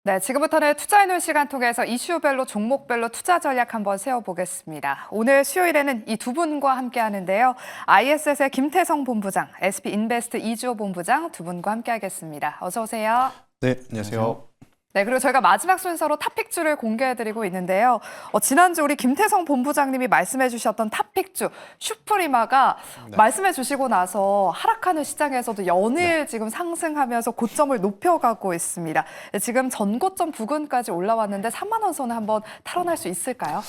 네, 지금부터는 투자해놓은 시간 통해서 이슈별로 종목별로 투자 전략 한번 세워보겠습니다. 오늘 수요일에는 이 두 분과 함께 하는데요. ISS의 김태성 본부장, SP인베스트 이주호 본부장 두 분과 함께 하겠습니다. 어서 오세요. 네, 안녕하세요. 네, 그리고 저희가 마지막 순서로 탑픽주를 공개해드리고 있는데요. 지난주 우리 김태성 본부장님이 말씀해주셨던 탑픽주 슈프리마가 말씀해주시고 나서 하락하는 시장에서도 연일 지금 상승하면서 고점을 높여가고 있습니다. 지금 전고점 부근까지 올라왔는데 3만 원 선을 한번 탈환할 수 있을까요?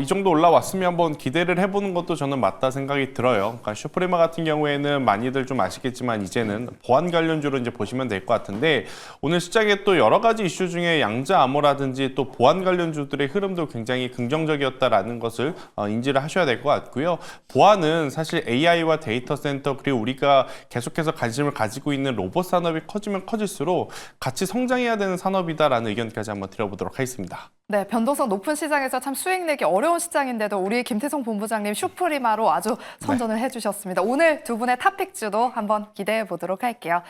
이 정도 올라왔으면 한번 기대를 해보는 것도 저는 맞다 생각이 들어요. 그러니까 슈프리마 같은 경우에는 많이들 좀 아시겠지만 이제는 보안 관련주로 이제 보시면 될 것 같은데 오늘 시장에 또 여러 가지 이슈 중에 양자 암호라든지 또 보안 관련주들의 흐름도 굉장히 긍정적이었다라는 것을 인지를 하셔야 될 것 같고요. 보안은 사실 AI와 데이터 센터 그리고 우리가 계속해서 관심을 가지고 있는 로봇 산업이 커지면 커질수록 같이 성장해야 되는 산업이다라는 의견까지 한번 드려보도록 하겠습니다. 네, 변동성 높은 시장에서 참 수익 내기 어려운 시장인데도 우리 김태성 본부장님 슈프리마로 아주 선전을 해주셨습니다. 오늘 두 분의 탑픽주도 한번 기대해 보도록 할게요.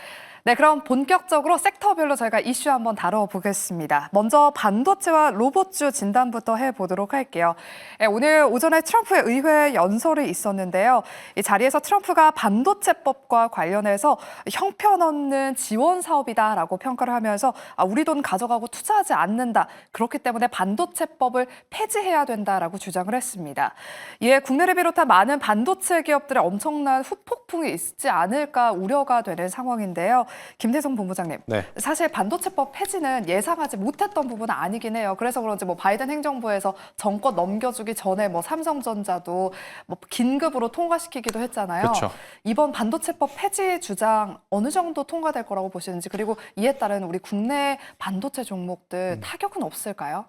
네, 그럼 본격적으로 섹터별로 저희가 이슈 한번 다뤄보겠습니다. 먼저 반도체와 로봇주 진단부터 해보도록 할게요. 네, 오늘 오전에 트럼프의 의회 연설이 있었는데요. 이 자리에서 트럼프가 반도체법과 관련해서 형편없는 지원 사업이다라고 평가를 하면서 우리 돈 가져가고 투자하지 않는다. 그렇기 때문에 반도체법을 폐지해야 된다라고 주장을 했습니다. 이에 국내를 비롯한 많은 반도체 기업들의 엄청난 후폭풍이 있지 않을까 우려가 되는 상황인데요. 김태성 본부장님, 네. 사실 반도체법 폐지는 예상하지 못했던 부분은 아니긴 해요. 그래서 그런지 뭐 바이든 행정부에서 정권 넘겨주기 전에 뭐 삼성전자도 뭐 긴급으로 통과시키기도 했잖아요. 그렇죠. 이번 반도체법 폐지 주장 어느 정도 통과될 거라고 보시는지, 그리고 이에 따른 우리 국내 반도체 종목들 타격은 없을까요?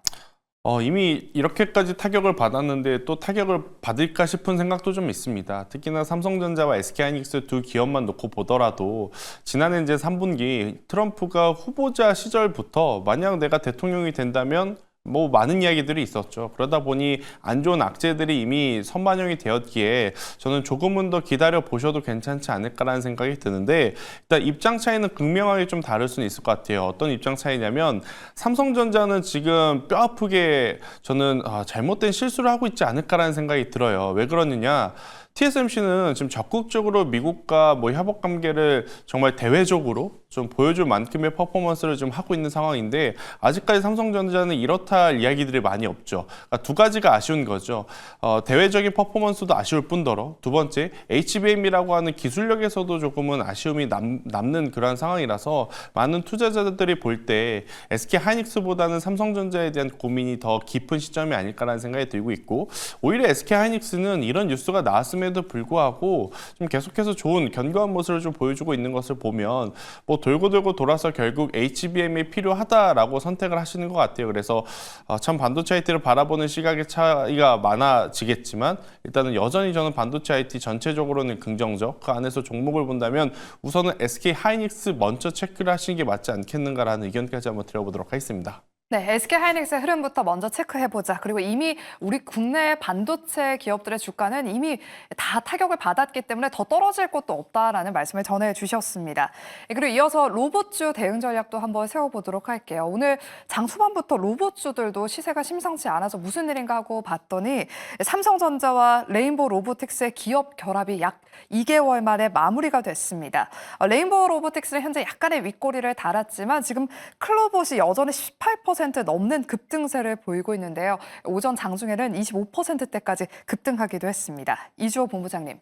이미 이렇게까지 타격을 받았는데 또 타격을 받을까 싶은 생각도 좀 있습니다. 특히나 삼성전자와 SK하이닉스 두 기업만 놓고 보더라도 지난해 이제 3분기 트럼프가 후보자 시절부터 만약 내가 대통령이 된다면 뭐 많은 이야기들이 있었죠. 그러다 보니 안 좋은 악재들이 이미 선반영이 되었기에 저는 조금은 더 기다려 보셔도 괜찮지 않을까라는 생각이 드는데 일단 입장 차이는 극명하게 좀 다를 수는 있을 것 같아요. 어떤 입장 차이냐면 삼성전자는 지금 뼈 아프게 저는 잘못된 실수를 하고 있지 않을까라는 생각이 들어요. 왜 그러느냐? TSMC는 지금 적극적으로 미국과 뭐 협업 관계를 정말 대외적으로 좀 보여줄 만큼의 퍼포먼스를 좀 하고 있는 상황인데 아직까지 삼성전자는 이렇다 할 이야기들이 많이 없죠. 그러니까 두 가지가 아쉬운 거죠. 대외적인 퍼포먼스도 아쉬울 뿐더러 두 번째 HBM이라고 하는 기술력에서도 조금은 아쉬움이 남는 그러한 상황이라서 많은 투자자들이 볼 때 SK하이닉스보다는 삼성전자에 대한 고민이 더 깊은 시점이 아닐까라는 생각이 들고 있고 오히려 SK하이닉스는 이런 뉴스가 나왔음에도 불구하고 좀 계속해서 좋은 견고한 모습을 좀 보여주고 있는 것을 보면 뭐 돌고 돌고 돌아서 결국 HBM이 필요하다라고 선택을 하시는 것 같아요. 그래서 참 반도체 IT를 바라보는 시각의 차이가 많아지겠지만 일단은 여전히 저는 반도체 IT 전체적으로는 긍정적. 그 안에서 종목을 본다면 우선은 SK하이닉스 먼저 체크를 하시는 게 맞지 않겠는가라는 의견까지 한번 드려보도록 하겠습니다. 네, SK하이닉스의 흐름부터 먼저 체크해보자. 그리고 이미 우리 국내 반도체 기업들의 주가는 이미 다 타격을 받았기 때문에 더 떨어질 것도 없다라는 말씀을 전해주셨습니다. 그리고 이어서 로봇주 대응 전략도 한번 세워보도록 할게요. 오늘 장 초반부터 로봇주들도 시세가 심상치 않아서 무슨 일인가 하고 봤더니 삼성전자와 레인보우 로보틱스의 기업 결합이 약 2개월 만에 마무리가 됐습니다. 레인보우 로보틱스는 현재 약간의 윗꼬리를 달았지만 지금 클로봇이 여전히 18% 넘는 급등세를 보이고 있는데요. 오전 장중에는 25%대까지 급등하기도 했습니다. 이주호 본부장님,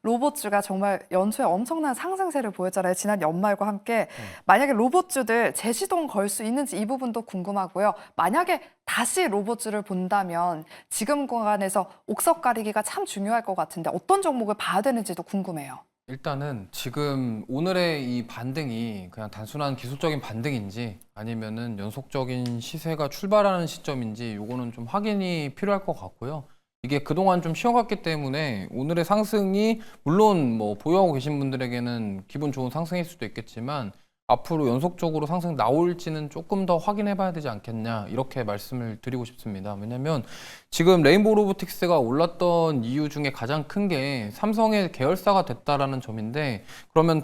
로봇주가 정말 연초에 엄청난 상승세를 보였잖아요. 지난 연말과 함께. 만약에 로봇주들 재시동 걸 수 있는지 이 부분도 궁금하고요. 만약에 다시 로봇주를 본다면 지금 구간에서 옥석 가리기가 참 중요할 것 같은데 어떤 종목을 봐야 되는지도 궁금해요. 일단은 지금 오늘의 이 반등이 그냥 단순한 기술적인 반등인지 아니면은 연속적인 시세가 출발하는 시점인지 요거는 좀 확인이 필요할 것 같고요. 이게 그동안 좀 쉬어갔기 때문에 오늘의 상승이 물론 뭐 보유하고 계신 분들에게는 기분 좋은 상승일 수도 있겠지만 앞으로 연속적으로 상승 나올지는 조금 더 확인해 봐야 되지 않겠냐 이렇게 말씀을 드리고 싶습니다. 왜냐면 지금 레인보우 로보틱스가 올랐던 이유 중에 가장 큰 게 삼성의 계열사가 됐다라는 점인데 그러면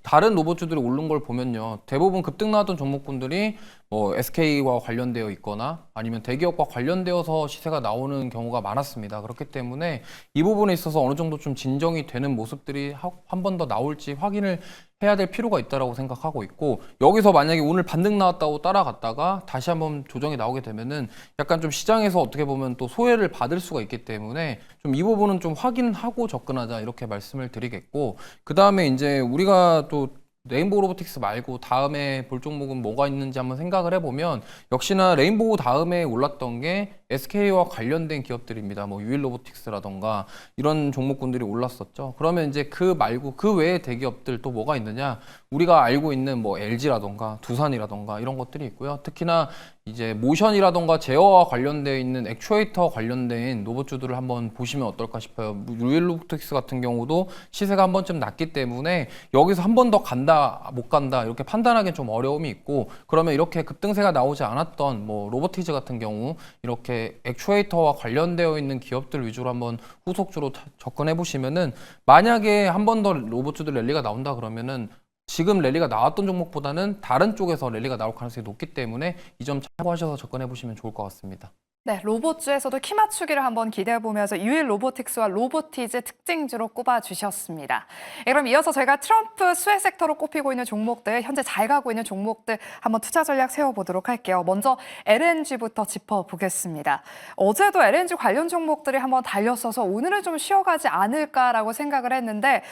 다른 로봇주들이 오른 걸 보면요. 대부분 급등 나왔던 종목군들이 뭐 SK와 관련되어 있거나 아니면 대기업과 관련되어서 시세가 나오는 경우가 많았습니다. 그렇기 때문에 이 부분에 있어서 어느 정도 좀 진정이 되는 모습들이 한 번 더 나올지 확인을 해야 될 필요가 있다고 생각하고 있고, 여기서 만약에 오늘 반등 나왔다고 따라갔다가 다시 한번 조정이 나오게 되면은 약간 좀 시장에서 어떻게 보면 또 소외를 받을 수가 있기 때문에 좀 이 부분은 좀 확인하고 접근하자 이렇게 말씀을 드리겠고, 그 다음에 이제 우리가 또 레인보우 로보틱스 말고 다음에 볼 종목은 뭐가 있는지 한번 생각을 해보면 역시나 레인보우 다음에 올랐던 게 SK와 관련된 기업들입니다. 뭐 유일 로보틱스라던가 이런 종목군들이 올랐었죠. 그러면 이제 그 말고 그 외에 대기업들 또 뭐가 있느냐? 우리가 알고 있는 뭐 LG라던가 두산이라던가 이런 것들이 있고요. 특히나 이제 모션이라던가 제어와 관련되어 있는 액추에이터 관련된 로봇주들을 한번 보시면 어떨까 싶어요. 유일 로보틱스 같은 경우도 시세가 한 번쯤 났기 때문에 여기서 한 번 더 간다 못 간다 이렇게 판단하기엔 좀 어려움이 있고, 그러면 이렇게 급등세가 나오지 않았던 뭐 로보티즈 같은 경우 이렇게 액추에이터와 관련되어 있는 기업들 위주로 한번 후속주로 접근해 보시면은, 만약에 한 번 더 로봇주들 랠리가 나온다 그러면은 지금 랠리가 나왔던 종목보다는 다른 쪽에서 랠리가 나올 가능성이 높기 때문에 이 점 참고하셔서 접근해 보시면 좋을 것 같습니다. 네, 로봇주에서도 키 맞추기를 한번 기대해보면서 유일 로보틱스와 로보티즈 특징주로 꼽아주셨습니다. 그럼 이어서 저희가 트럼프 수혜 섹터로 꼽히고 있는 종목들, 현재 잘 가고 있는 종목들 한번 투자 전략 세워보도록 할게요. 먼저 LNG부터 짚어보겠습니다. 어제도 LNG 관련 종목들이 한번 달렸어서 오늘은 좀 쉬어가지 않을까라고 생각을 했는데,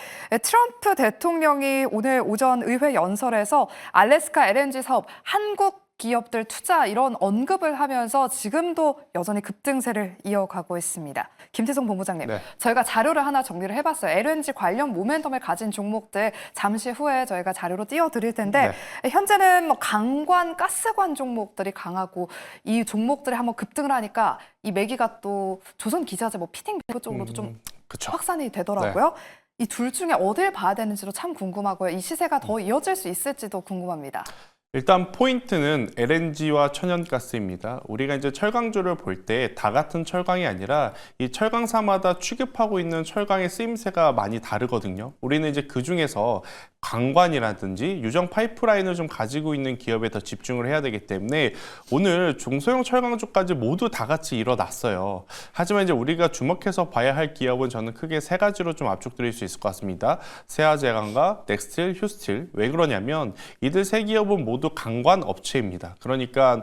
트럼프 대통령이 오늘 오전 의회 연설에서 알래스카 LNG 사업 한국 기업들 투자 이런 언급을 하면서 지금도 여전히 급등세를 이어가고 있습니다. 김태성 본부장님, 네. 저희가 자료를 하나 정리를 해봤어요. LNG 관련 모멘텀을 가진 종목들 잠시 후에 저희가 자료로 띄워드릴 텐데, 현재는 뭐 강관, 가스관 종목들이 강하고 이 종목들이 한번 급등을 하니까 이 매기가 또 조선기자재 뭐 피팅 배구 쪽으로도 좀 그쵸. 확산이 되더라고요. 이 둘 중에 어딜 봐야 되는지도 참 궁금하고요. 이 시세가 더 이어질 수 있을지도 궁금합니다. 일단 포인트는 LNG와 천연가스입니다. 우리가 이제 철강주를 볼 때 다 같은 철강이 아니라 이 철강사마다 취급하고 있는 철강의 쓰임새가 많이 다르거든요. 우리는 이제 그 중에서 관관이라든지 유정 파이프라인을 좀 가지고 있는 기업에 더 집중을 해야 되기 때문에 오늘 중소형 철강주까지 모두 다 같이 일어났어요. 하지만 이제 우리가 주목해서 봐야 할 기업은 저는 크게 세 가지로 좀 압축드릴 수 있을 것 같습니다. 세아제강과 넥스틸, 휴스틸. 왜 그러냐면 이들 세 기업은 모두 강관 업체입니다. 그러니까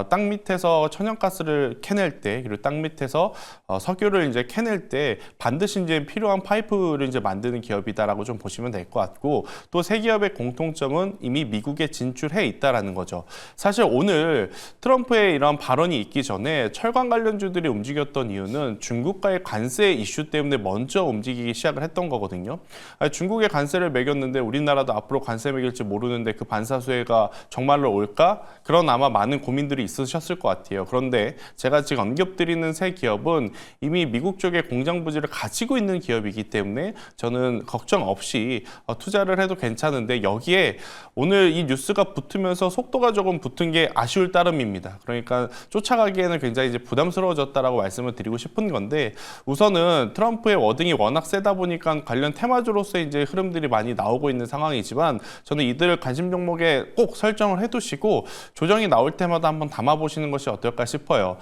땅 밑에서 천연가스를 캐낼 때, 그리고 땅 밑에서 석유를 이제 캐낼 때 반드시 이제 필요한 파이프를 이제 만드는 기업이다라고 좀 보시면 될 것 같고, 또 세 기업의 공통점은 이미 미국에 진출해 있다라는 거죠. 사실 오늘 트럼프의 이런 발언이 있기 전에 철강 관련주들이 움직였던 이유는 중국과의 관세 이슈 때문에 먼저 움직이기 시작을 했던 거거든요. 중국에 관세를 매겼는데 우리나라도 앞으로 관세 매길지 모르는데 그 반사수혜가 정말로 올까? 그런 아마 많은 고민들이 있으셨을 것 같아요. 그런데 제가 지금 언급드리는 세 기업은 이미 미국 쪽에 공장 부지를 가지고 있는 기업이기 때문에 저는 걱정 없이 투자를 해도 괜찮은데, 여기에 오늘 이 뉴스가 붙으면서 속도가 조금 붙은 게 아쉬울 따름입니다. 그러니까 쫓아가기에는 굉장히 이제 부담스러워졌다라고 말씀을 드리고 싶은 건데, 우선은 트럼프의 워딩이 워낙 세다 보니까 관련 테마주로서의 이제 흐름들이 많이 나오고 있는 상황이지만, 저는 이들 관심 종목에 꼭 설정을 해두시고 조정이 나올 때마다 한번 담아보시는 것이 어떨까 싶어요.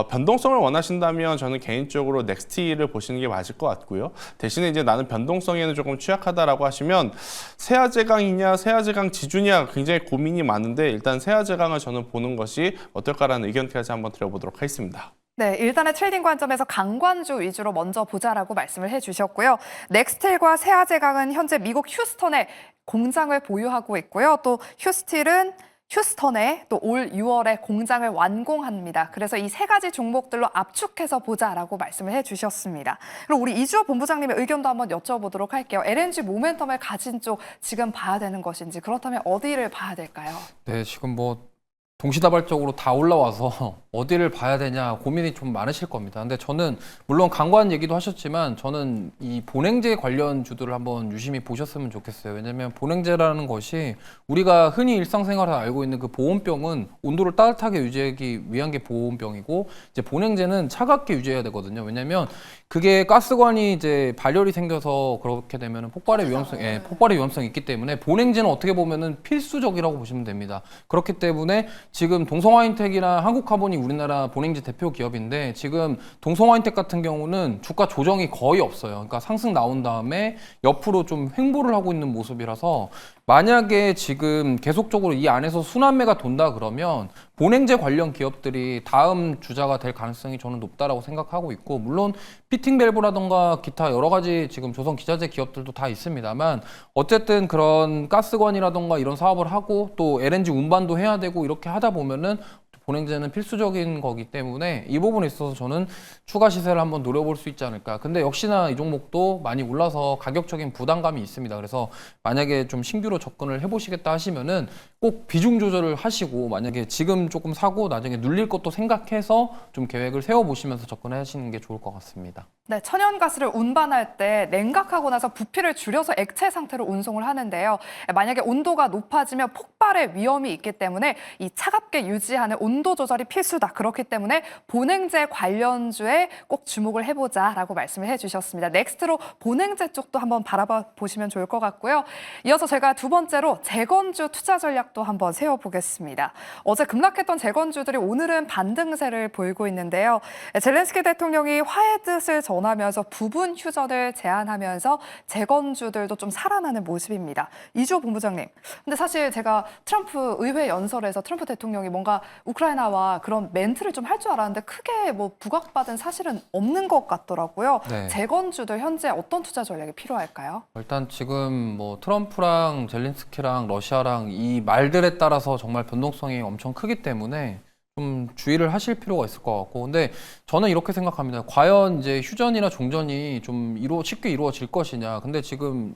변동성을 원하신다면 저는 개인적으로 넥스티를 보시는 게 맞을 것 같고요. 대신에 이제 나는 변동성에는 조금 취약하다라고 하시면 세아제강이냐 세아제강 지주냐 굉장히 고민이 많은데, 일단 세아제강을 저는 보는 것이 어떨까라는 의견까지 한번 드려보도록 하겠습니다. 네, 일단의 트레이딩 관점에서 강관주 위주로 먼저 보자라고 말씀을 해주셨고요. 넥스틸과 세아제강은 현재 미국 휴스턴에 공장을 보유하고 있고요. 또 휴스틸은 휴스턴에 또 올 6월에 공장을 완공합니다. 그래서 이 세 가지 종목들로 압축해서 보자라고 말씀을 해주셨습니다. 그리고 우리 이주호 본부장님의 의견도 한번 여쭤보도록 할게요. LNG 모멘텀을 가진 쪽 지금 봐야 되는 것인지, 그렇다면 어디를 봐야 될까요? 네, 지금 뭐 동시다발적으로 다 올라와서 어디를 봐야 되냐 고민이 좀 많으실 겁니다. 근데 저는 물론 강관 얘기도 하셨지만 저는 이 보냉제 관련 주들을 한번 유심히 보셨으면 좋겠어요. 왜냐하면 보냉제라는 것이 우리가 흔히 일상생활에서 알고 있는 그 보온병은 온도를 따뜻하게 유지하기 위한 게 보온병이고, 이제 보냉제는 차갑게 유지해야 되거든요. 왜냐하면 그게 가스관이 이제 발열이 생겨서 그렇게 되면 폭발의 위험성이 있기 때문에 본행제는 어떻게 보면은 필수적이라고 보시면 됩니다. 그렇기 때문에 지금 동성화인텍이나 한국카본이 우리나라 본행제 대표 기업인데 지금 동성화인텍 같은 경우는 주가 조정이 거의 없어요. 그러니까 상승 나온 다음에 옆으로 좀 횡보를 하고 있는 모습이라서 만약에 지금 계속적으로 이 안에서 순환매가 돈다 그러면 본행제 관련 기업들이 다음 주자가 될 가능성이 저는 높다라고 생각하고 있고, 물론 피팅밸브라던가 기타 여러 가지 지금 조선 기자재 기업들도 다 있습니다만 어쨌든 그런 가스관이라던가 이런 사업을 하고 또 LNG 운반도 해야 되고 이렇게 하다 보면은 본행제는 필수적인 거기 때문에 이 부분에 있어서 저는 추가 시세를 한번 노려볼 수 있지 않을까. 근데 역시나 이 종목도 많이 올라서 가격적인 부담감이 있습니다. 그래서 만약에 좀 신규로 접근을 해보시겠다 하시면은 꼭 비중 조절을 하시고, 만약에 지금 조금 사고 나중에 눌릴 것도 생각해서 좀 계획을 세워보시면서 접근하시는 게 좋을 것 같습니다. 네, 천연가스를 운반할 때 냉각하고 나서 부피를 줄여서 액체 상태로 운송을 하는데요. 만약에 온도가 높아지면 폭발의 위험이 있기 때문에 이 차갑게 유지하는 온도 조절이 필수다. 그렇기 때문에 본행제 관련주에 꼭 주목을 해보자라고 말씀을 해주셨습니다. 넥스트로 본행제 쪽도 한번 바라봐 보시면 좋을 것 같고요. 이어서 제가 두 번째로 재건주 투자 전략도 한번 세워보겠습니다. 어제 급락했던 재건주들이 오늘은 반등세를 보이고 있는데요. 젤렌스키 대통령이 화해 뜻을 전하면서 부분 휴전을 제안하면서 재건주들도 좀 살아나는 모습입니다. 이주호 본부장님, 근데 사실 제가 트럼프 의회 연설에서 트럼프 대통령이 뭔가 우크라이나와 그런 멘트를 좀 할 줄 알았는데 크게 뭐 부각받은 사실은 없는 것 같더라고요. 네. 재건주들 현재 어떤 투자 전략이 필요할까요? 일단 지금 뭐 트럼프랑 젤린스키랑 러시아랑 이 말들에 따라서 정말 변동성이 엄청 크기 때문에 좀 주의를 하실 필요가 있을 것 같고, 근데 저는 이렇게 생각합니다. 과연 이제 휴전이나 종전이 좀 쉽게 이루어질 것이냐. 근데 지금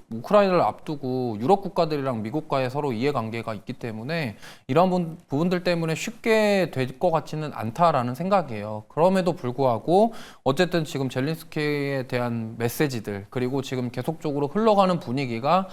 우크라이나를 앞두고 유럽 국가들이랑 미국과의 서로 이해관계가 있기 때문에 이런 부분들 때문에 쉽게 될 것 같지는 않다라는 생각이에요. 그럼에도 불구하고 어쨌든 지금 젤린스키에 대한 메시지들, 그리고 지금 계속적으로 흘러가는 분위기가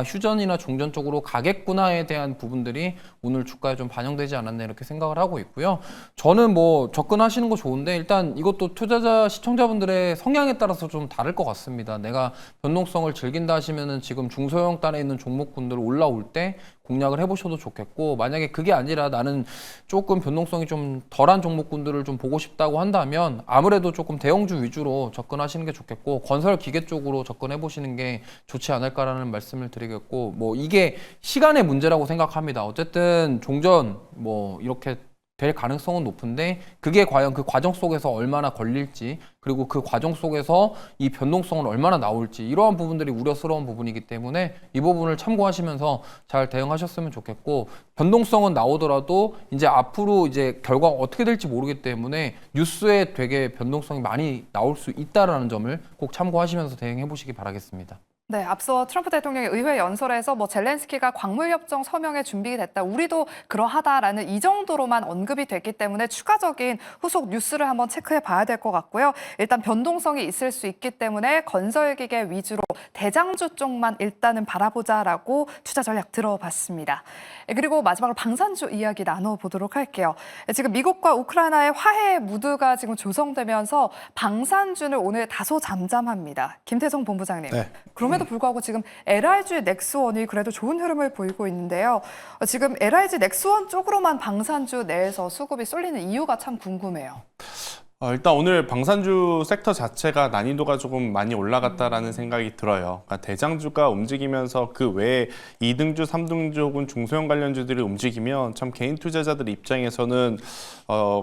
휴전이나 종전 쪽으로 가겠구나에 대한 부분들이 오늘 주가에 좀 반영되지 않았나 이렇게 생각을 하고 있고요. 저는 뭐 접근하시는 거 좋은데 일단 이것도 투자자 시청자분들의 성향에 따라서 좀 다를 것 같습니다. 내가 변동성을 즐긴다 하시면은 지금 중소형 단에 있는 종목군들 올라올 때 공략을 해보셔도 좋겠고, 만약에 그게 아니라 나는 조금 변동성이 좀 덜한 종목군들을 좀 보고 싶다고 한다면 아무래도 조금 대형주 위주로 접근하시는 게 좋겠고, 건설 기계 쪽으로 접근해 보시는 게 좋지 않을까라는 말씀을 드리겠고, 뭐 이게 시간의 문제라고 생각합니다. 어쨌든 종전 뭐 이렇게 될 가능성은 높은데 그게 과연 그 과정 속에서 얼마나 걸릴지, 그리고 그 과정 속에서 이 변동성은 얼마나 나올지, 이러한 부분들이 우려스러운 부분이기 때문에 이 부분을 참고하시면서 잘 대응하셨으면 좋겠고, 변동성은 나오더라도 이제 앞으로 이제 결과가 어떻게 될지 모르기 때문에 뉴스에 되게 변동성이 많이 나올 수 있다라는 점을 꼭 참고하시면서 대응해 보시기 바라겠습니다. 네, 앞서 트럼프 대통령이 의회 연설에서 뭐 젤렌스키가 광물협정 서명에 준비됐다, 우리도 그러하다라는 이 정도로만 언급이 됐기 때문에 추가적인 후속 뉴스를 한번 체크해 봐야 될 것 같고요. 일단 변동성이 있을 수 있기 때문에 건설기계 위주로 대장주 쪽만 일단은 바라보자라고 투자 전략 들어봤습니다. 그리고 마지막으로 방산주 이야기 나눠보도록 할게요. 지금 미국과 우크라이나의 화해 무드가 지금 조성되면서 방산주는 오늘 다소 잠잠합니다. 김태성 본부장님. 네. 그럼에도 불구하고 지금 LIG 넥스원이 그래도 좋은 흐름을 보이고 있는데요. 지금 LIG 넥스원 쪽으로만 방산주 내에서 수급이 쏠리는 이유가 참 궁금해요. 일단 오늘 방산주 섹터 자체가 난이도가 조금 많이 올라갔다라는 생각이 들어요. 그러니까 대장주가 움직이면서 그 외에 2등주, 3등주 혹은 중소형 관련주들이 움직이면 참 개인 투자자들 입장에서는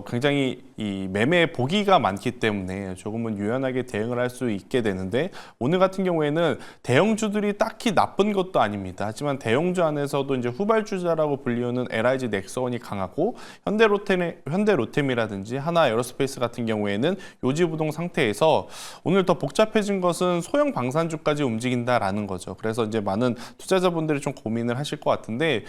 굉장히 이 매매 보기가 많기 때문에 조금은 유연하게 대응을 할 수 있게 되는데, 오늘 같은 경우에는 대형주들이 딱히 나쁜 것도 아닙니다. 하지만 대형주 안에서도 이제 후발주자라고 불리우는 LIG 넥스원이 강하고, 현대로템이라든지 하나 에어로스페이스 같은 경우에는 요지부동 상태에서 오늘 더 복잡해진 것은 소형 방산주까지 움직인다라는 거죠. 그래서 이제 많은 투자자분들이 좀 고민을 하실 것 같은데,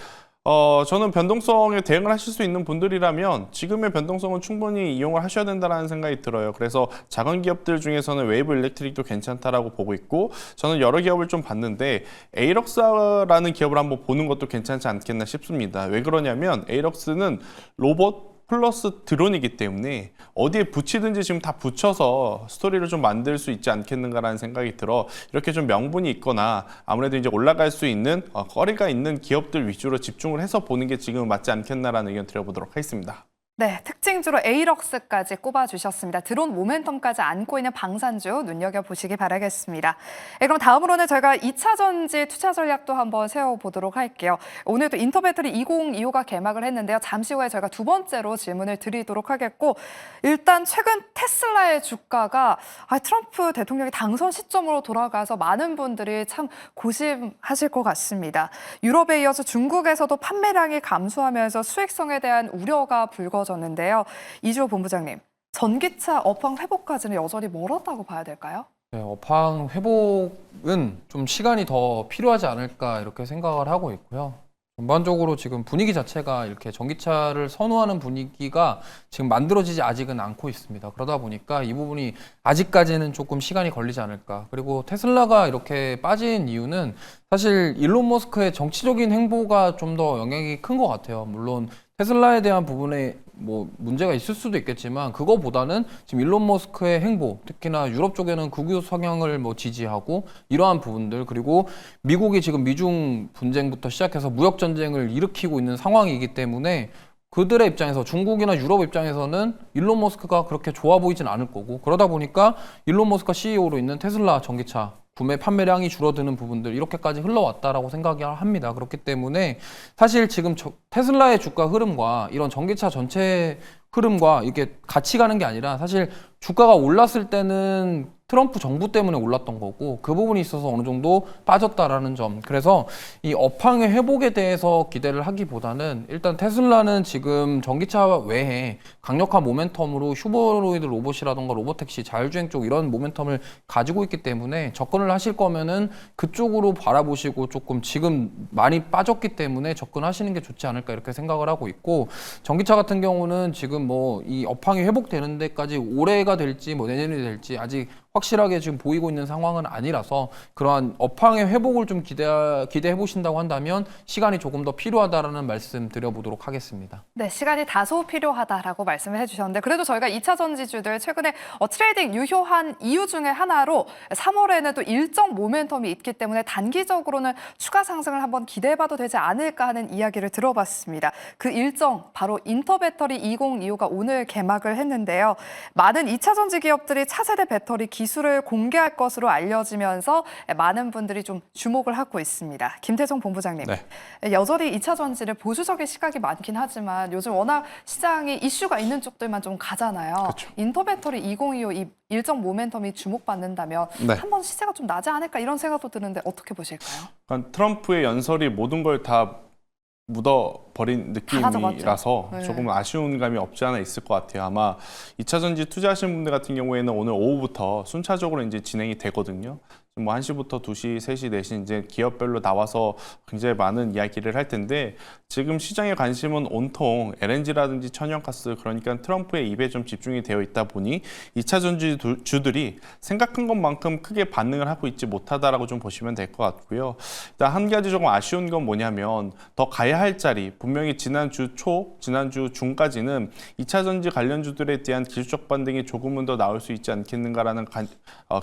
저는 변동성에 대응을 하실 수 있는 분들이라면 지금의 변동성은 충분히 이용을 하셔야 된다는 생각이 들어요. 그래서 작은 기업들 중에서는 웨이브 일렉트릭도 괜찮다라고 보고 있고, 저는 여러 기업을 좀 봤는데 에이럭스라는 기업을 한번 보는 것도 괜찮지 않겠나 싶습니다. 왜 그러냐면 에이럭스는 로봇 플러스 드론이기 때문에 어디에 붙이든지 지금 다 붙여서 스토리를 좀 만들 수 있지 않겠는가라는 생각이 들어 이렇게 좀 명분이 있거나 아무래도 이제 올라갈 수 있는 거리가 있는 기업들 위주로 집중을 해서 보는 게 지금 맞지 않겠나라는 의견 드려보도록 하겠습니다. 네, 특징주로 에이럭스까지 꼽아주셨습니다. 드론 모멘텀까지 안고 있는 방산주 눈여겨보시기 바라겠습니다. 네, 그럼 다음으로는 저희가 2차 전지 투자 전략도 한번 세워보도록 할게요. 오늘도 인터배터리 2025가 개막을 했는데요. 잠시 후에 저희가 두 번째로 질문을 드리도록 하겠고 일단 최근 테슬라의 주가가 트럼프 대통령이 당선 시점으로 돌아가서 많은 분들이 참 고심하실 것 같습니다. 유럽에 이어서 중국에서도 판매량이 감소하면서 수익성에 대한 우려가 불거졌는데요. 이주호 본부장님, 전기차 업황 회복까지는 여전히 멀었다고 봐야 될까요? 네, 업황 회복은 좀 시간이 더 필요하지 않을까 이렇게 생각을 하고 있고요. 전반적으로 지금 분위기 자체가 이렇게 전기차를 선호하는 분위기가 지금 만들어지지 아직은 않고 있습니다. 그러다 보니까 이 부분이 아직까지는 조금 시간이 걸리지 않을까. 그리고 테슬라가 이렇게 빠진 이유는 사실 일론 머스크의 정치적인 행보가 좀 더 영향이 큰 것 같아요. 물론 테슬라에 대한 부분에 뭐 문제가 있을 수도 있겠지만 그거보다는 지금 일론 머스크의 행보, 특히나 유럽 쪽에는 극우 성향을 뭐 지지하고 이러한 부분들, 그리고 미국이 지금 미중 분쟁부터 시작해서 무역 전쟁을 일으키고 있는 상황이기 때문에 그들의 입장에서, 중국이나 유럽 입장에서는 일론 머스크가 그렇게 좋아 보이진 않을 거고, 그러다 보니까 일론 머스크가 CEO로 있는 테슬라 전기차 구매 판매량이 줄어드는 부분들 이렇게까지 흘러왔다라고 생각이 합니다. 그렇기 때문에 사실 지금 테슬라의 주가 흐름과 이런 전기차 전체 흐름과 이게 같이 가는 게 아니라, 사실 주가가 올랐을 때는 트럼프 정부 때문에 올랐던 거고 그 부분이 있어서 어느 정도 빠졌다라는 점. 그래서 이 업황의 회복에 대해서 기대를 하기보다는 일단 테슬라는 지금 전기차 외에 강력한 모멘텀으로 휴머노이드 로봇이라던가 로보택시, 자율주행 쪽 이런 모멘텀을 가지고 있기 때문에 접근을 하실 거면은 그쪽으로 바라보시고, 조금 지금 많이 빠졌기 때문에 접근하시는 게 좋지 않을까 이렇게 생각을 하고 있고, 전기차 같은 경우는 지금 뭐 이 업황이 회복되는 데까지 올해가 될지 뭐 내년이 될지 아직 확실하게 지금 보이고 있는 상황은 아니라서, 그러한 업황의 회복을 좀 기대해 보신다고 한다면 시간이 조금 더 필요하다라는 말씀 드려보도록 하겠습니다. 네, 시간이 다소 필요하다라고 말씀을 해주셨는데, 그래도 저희가 2차 전지주들 최근에 트레이딩 유효한 이유 중에 하나로 3월에는 또 일정 모멘텀이 있기 때문에 단기적으로는 추가 상승을 한번 기대해봐도 되지 않을까 하는 이야기를 들어봤습니다. 그 일정 바로 인터배터리 2025가 오늘 개막을 했는데요. 많은 2차 전지 기업들이 차세대 배터리 기술을 공개할 것으로 알려지면서 많은 분들이 좀 주목을 하고 있습니다. 김태성 본부장님, 네. 여전히 2차 전지를 보수적인 시각이 많긴 하지만 요즘 워낙 시장에 이슈가 있는 쪽들만 좀 가잖아요. 그렇죠. 인터배터리 2025 이 일정 모멘텀이 주목받는다면 네. 한번 시세가 좀 나지 않을까 이런 생각도 드는데 어떻게 보실까요? 그러니까 트럼프의 연설이 모든 걸 다 묻어버린 느낌이라서 네. 조금 아쉬운 감이 없지 않아 있을 것 같아요. 아마 2차 전지 투자하시는 분들 같은 경우에는 오늘 오후부터 순차적으로 이제 진행이 되거든요. 뭐 1시부터 2시, 3시, 4시 이제 기업별로 나와서 굉장히 많은 이야기를 할 텐데, 지금 시장의 관심은 온통 LNG라든지 천연가스, 그러니까 트럼프의 입에 좀 집중이 되어 있다 보니 2차 전지주들이 생각한 것만큼 크게 반응을 하고 있지 못하다라고 좀 보시면 될 것 같고요. 일단 한 가지 조금 아쉬운 건 뭐냐면, 더 가야 할 자리, 분명히 지난주 초, 지난주 중까지는 2차 전지 관련주들에 대한 기술적 반등이 조금은 더 나올 수 있지 않겠는가라는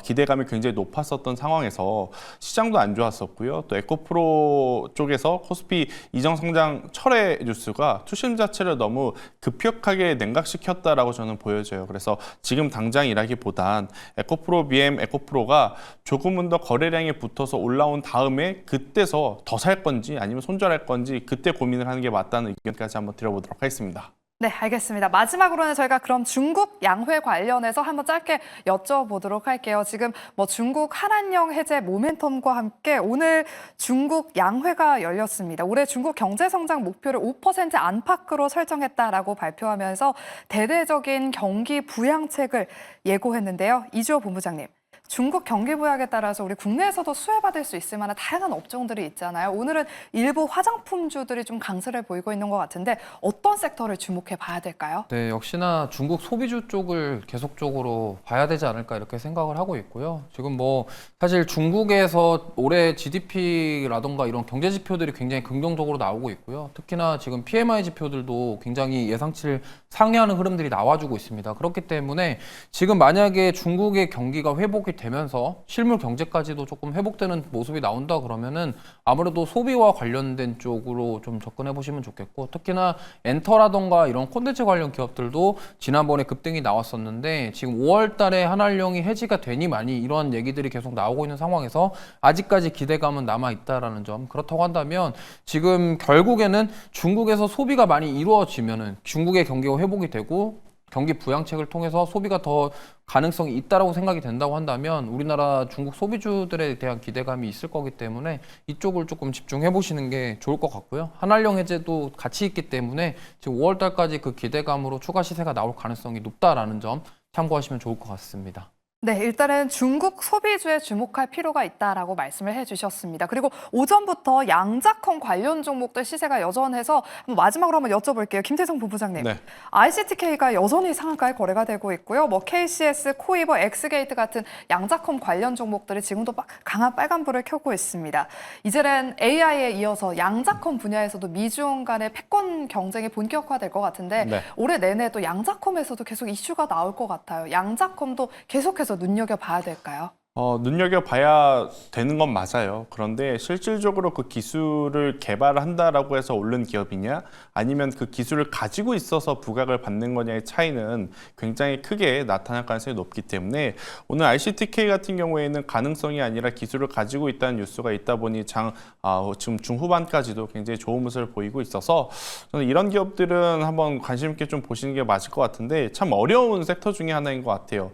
기대감이 굉장히 높았었던 상황에서 시장도 안 좋았었고요. 또 에코프로 쪽에서 코스피 이정 성장 철회 뉴스가 투심 자체를 너무 급격하게 냉각시켰다라고 저는 보여져요. 그래서 지금 당장이라기보단 에코프로 BM 에코프로가 조금은 더 거래량에 붙어서 올라온 다음에 그때서 더 살 건지 아니면 손절할 건지 그때 고민을 하는 게 맞다는 의견까지 한번 드려보도록 하겠습니다. 네, 알겠습니다. 마지막으로는 저희가 그럼 중국 양회 관련해서 한번 짧게 여쭤보도록 할게요. 지금 뭐 중국 한한령 해제 모멘텀과 함께 오늘 중국 양회가 열렸습니다. 올해 중국 경제 성장 목표를 5% 안팎으로 설정했다라고 발표하면서 대대적인 경기 부양책을 예고했는데요. 이주호 본부장님, 중국 경기 부양에 따라서 우리 국내에서도 수혜받을 수 있을 만한 다양한 업종들이 있잖아요. 오늘은 일부 화장품주들이 좀 강세를 보이고 있는 것 같은데 어떤 섹터를 주목해 봐야 될까요? 네, 역시나 중국 소비주 쪽을 계속적으로 봐야 되지 않을까 이렇게 생각을 하고 있고요. 지금 뭐 사실 중국에서 올해 GDP라던가 이런 경제 지표들이 굉장히 긍정적으로 나오고 있고요. 특히나 지금 PMI 지표들도 굉장히 예상치를 상회하는 흐름들이 나와주고 있습니다. 그렇기 때문에 지금 만약에 중국의 경기가 회복이 되면서 실물 경제까지도 조금 회복되는 모습이 나온다 그러면은 아무래도 소비와 관련된 쪽으로 좀 접근해 보시면 좋겠고, 특히나 엔터라던가 이런 콘텐츠 관련 기업들도 지난번에 급등이 나왔었는데 지금 5월 달에 한알령이 해지가 되니 많이 이러한 얘기들이 계속 나오고 있는 상황에서 아직까지 기대감은 남아 있다라는 점. 그렇다고 한다면 지금 결국에는 중국에서 소비가 많이 이루어지면은 중국의 경기가 회복이 되고 경기 부양책을 통해서 소비가 더 가능성이 있다라고 생각이 된다고 한다면 우리나라 중국 소비주들에 대한 기대감이 있을 거기 때문에 이쪽을 조금 집중해 보시는 게 좋을 것 같고요. 한알령 해제도 같이 있기 때문에 지금 5월 달까지 그 기대감으로 추가 시세가 나올 가능성이 높다라는 점 참고하시면 좋을 것 같습니다. 네, 일단은 중국 소비주에 주목할 필요가 있다라고 말씀을 해주셨습니다. 그리고 오전부터 양자컴 관련 종목들 시세가 여전해서 마지막으로 한번 여쭤볼게요. 김태성 본부장님. 네. ICTK가 여전히 상한가에 거래가 되고 있고요. 뭐 KCS, 코이버, 엑스게이트 같은 양자컴 관련 종목들이 지금도 강한 빨간불을 켜고 있습니다. 이제는 AI에 이어서 양자컴 분야에서도 미중 간의 패권 경쟁이 본격화될 것 같은데 네. 올해 내내 또 양자컴에서도 계속 이슈가 나올 것 같아요. 양자컴도 계속해서 눈여겨봐야 될까요? 눈여겨봐야 되는 건 맞아요. 그런데 실질적으로 그 기술을 개발한다라고 해서 오른 기업이냐 아니면 그 기술을 가지고 있어서 부각을 받는 거냐의 차이는 굉장히 크게 나타날 가능성이 높기 때문에 오늘 ICTK 같은 경우에는 가능성이 아니라 기술을 가지고 있다는 뉴스가 있다 보니 지금 중후반까지도 굉장히 좋은 모습을 보이고 있어서 저는 이런 기업들은 한번 관심 있게 좀 보시는 게 맞을 것 같은데 참 어려운 섹터 중에 하나인 것 같아요.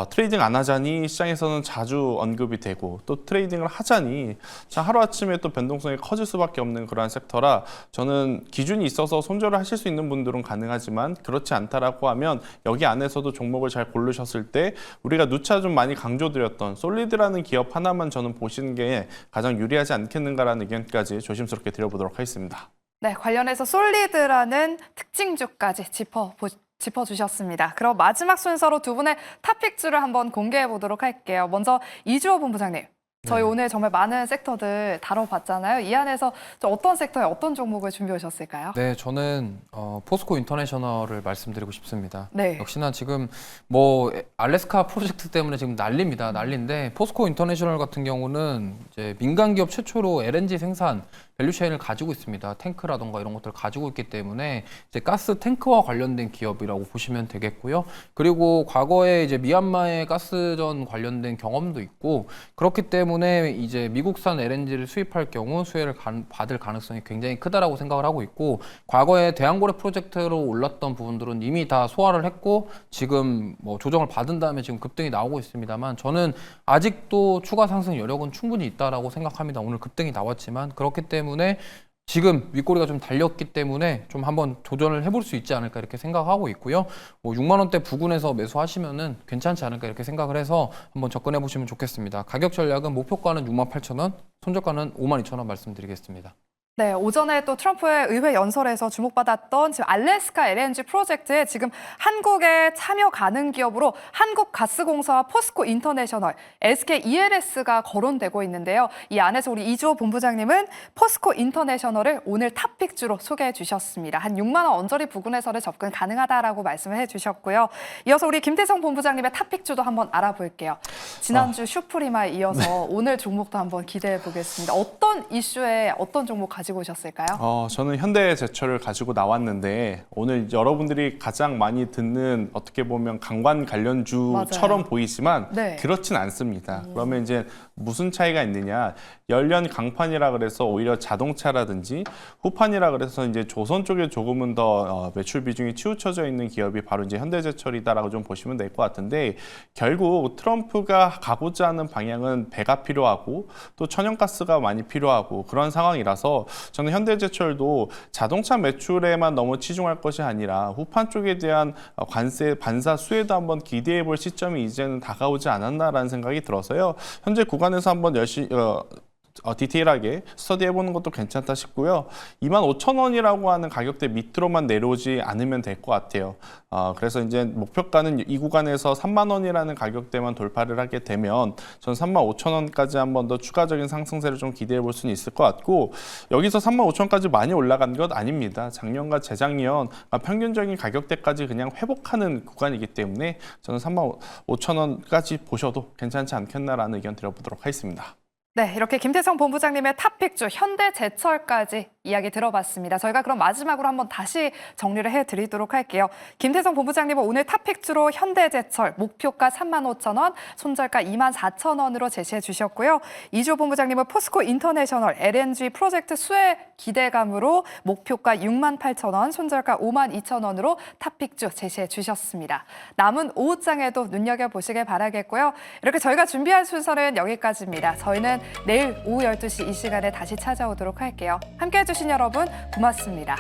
트레이딩 안 하자니 시장에서는 자주 언급이 되고 또 트레이딩을 하자니 참 하루아침에 또 변동성이 커질 수밖에 없는 그러한 섹터라 저는 기준이 있어서 손절을 하실 수 있는 분들은 가능하지만 그렇지 않다라고 하면 여기 안에서도 종목을 잘 고르셨을 때 우리가 누차 좀 많이 강조드렸던 솔리드라는 기업 하나만 저는 보시는 게 가장 유리하지 않겠는가라는 의견까지 조심스럽게 드려보도록 하겠습니다. 네, 관련해서 솔리드라는 특징주까지 짚어주셨습니다. 그럼 마지막 순서로 두 분의 탑픽주를 한번 공개해 보도록 할게요. 먼저 이주호 본부장님. 저희 오늘 정말 많은 섹터들 다뤄봤잖아요. 이 안에서 어떤 섹터에 어떤 종목을 준비해 오셨을까요? 네, 저는 포스코 인터내셔널을 말씀드리고 싶습니다. 네. 역시나 지금 뭐 알래스카 프로젝트 때문에 지금 난립니다. 난리인데 포스코 인터내셔널 같은 경우는 이제 민간 기업 최초로 LNG 생산 밸류체인을 가지고 있습니다. 탱크라던가 이런 것들을 가지고 있기 때문에 이제 가스 탱크와 관련된 기업이라고 보시면 되겠고요. 그리고 과거에 이제 미얀마의 가스전 관련된 경험도 있고 그렇기 때문에 이제 미국산 LNG를 수입할 경우 수혜를 받을 가능성이 굉장히 크다라고 생각을 하고 있고 과거에 대한고래 프로젝트로 올랐던 부분들은 이미 다 소화를 했고 지금 뭐 조정을 받은 다음에 지금 급등이 나오고 있습니다만 저는 아직도 추가 상승 여력은 충분히 있다라고 생각합니다. 오늘 급등이 나왔지만 그렇기 때문에 지금 윗꼬리가 좀 달렸기 때문에 좀 한번 도전을 해볼 수 있지 않을까 이렇게 생각하고 있고요. 뭐 6만 원대 부근에서 매수하시면은 괜찮지 않을까 이렇게 생각을 해서 한번 접근해 보시면 좋겠습니다. 가격 전략은 목표가는 68,000원, 손절가는 52,000원 말씀드리겠습니다. 네, 오전에 또 트럼프의 의회 연설에서 주목받았던 지금 알래스카 LNG 프로젝트에 지금 한국에 참여 가능 기업으로 한국가스공사와 포스코 인터내셔널, SK ELS가 거론되고 있는데요. 이 안에서 우리 이주호 본부장님은 포스코 인터내셔널을 오늘 탑픽주로 소개해 주셨습니다. 한 6만 원 언저리 부근에서는 접근 가능하다라고 말씀을 해주셨고요. 이어서 우리 김태성 본부장님의 탑픽주도 한번 알아볼게요. 지난주 슈프리마에 이어서 오늘 종목도 한번 기대해 보겠습니다. 어떤 이슈에 어떤 종목 가지고 오셨을까요? 저는 현대제철을 가지고 나왔는데 오늘 여러분들이 가장 많이 듣는 어떻게 보면 강관 관련주처럼 맞아요. 보이지만 네. 그렇진 않습니다. 그러면 이제 무슨 차이가 있느냐? 연련 강판이라 그래서 오히려 자동차라든지 후판이라 그래서 이제 조선 쪽에 조금은 더 매출 비중이 치우쳐져 있는 기업이 바로 이제 현대제철이다라고 좀 보시면 될 것 같은데, 결국 트럼프가 가고자 하는 방향은 배가 필요하고 또 천연가스가 많이 필요하고 그런 상황이라서 저는 현대제철도 자동차 매출에만 너무 치중할 것이 아니라 후판 쪽에 대한 관세 반사 수혜도 한번 기대해 볼 시점이 이제는 다가오지 않았나라는 생각이 들어서요. 현재 구간에서 한번 열심히 디테일하게 스터디해보는 것도 괜찮다 싶고요. 25,000원이라고 하는 가격대 밑으로만 내려오지 않으면 될 것 같아요. 그래서 이제 목표가는 이 구간에서 3만 원이라는 가격대만 돌파를 하게 되면 전 35,000원까지 한 번 더 추가적인 상승세를 좀 기대해 볼 수는 있을 것 같고, 여기서 35,000원까지 많이 올라간 것 아닙니다. 작년과 재작년 평균적인 가격대까지 그냥 회복하는 구간이기 때문에 저는 35,000원까지 보셔도 괜찮지 않겠나라는 의견 드려보도록 하겠습니다. 네, 이렇게 김태성 본부장님의 탑픽주 현대제철까지 이야기 들어봤습니다. 저희가 그럼 마지막으로 한번 다시 정리를 해드리도록 할게요. 김태성 본부장님은 오늘 탑픽주로 현대제철 목표가 35,000원, 손절가 24,000원으로 제시해 주셨고요. 이주호 본부장님은 포스코 인터내셔널 LNG 프로젝트 수혜 기대감으로 목표가 68,000원, 손절가 52,000원으로 탑픽주 제시해 주셨습니다. 남은 오후장에도 눈여겨보시길 바라겠고요. 이렇게 저희가 준비한 순서는 여기까지입니다. 저희는 내일 오후 12시 이 시간에 다시 찾아오도록 할게요. 함께해 주신 여러분 고맙습니다.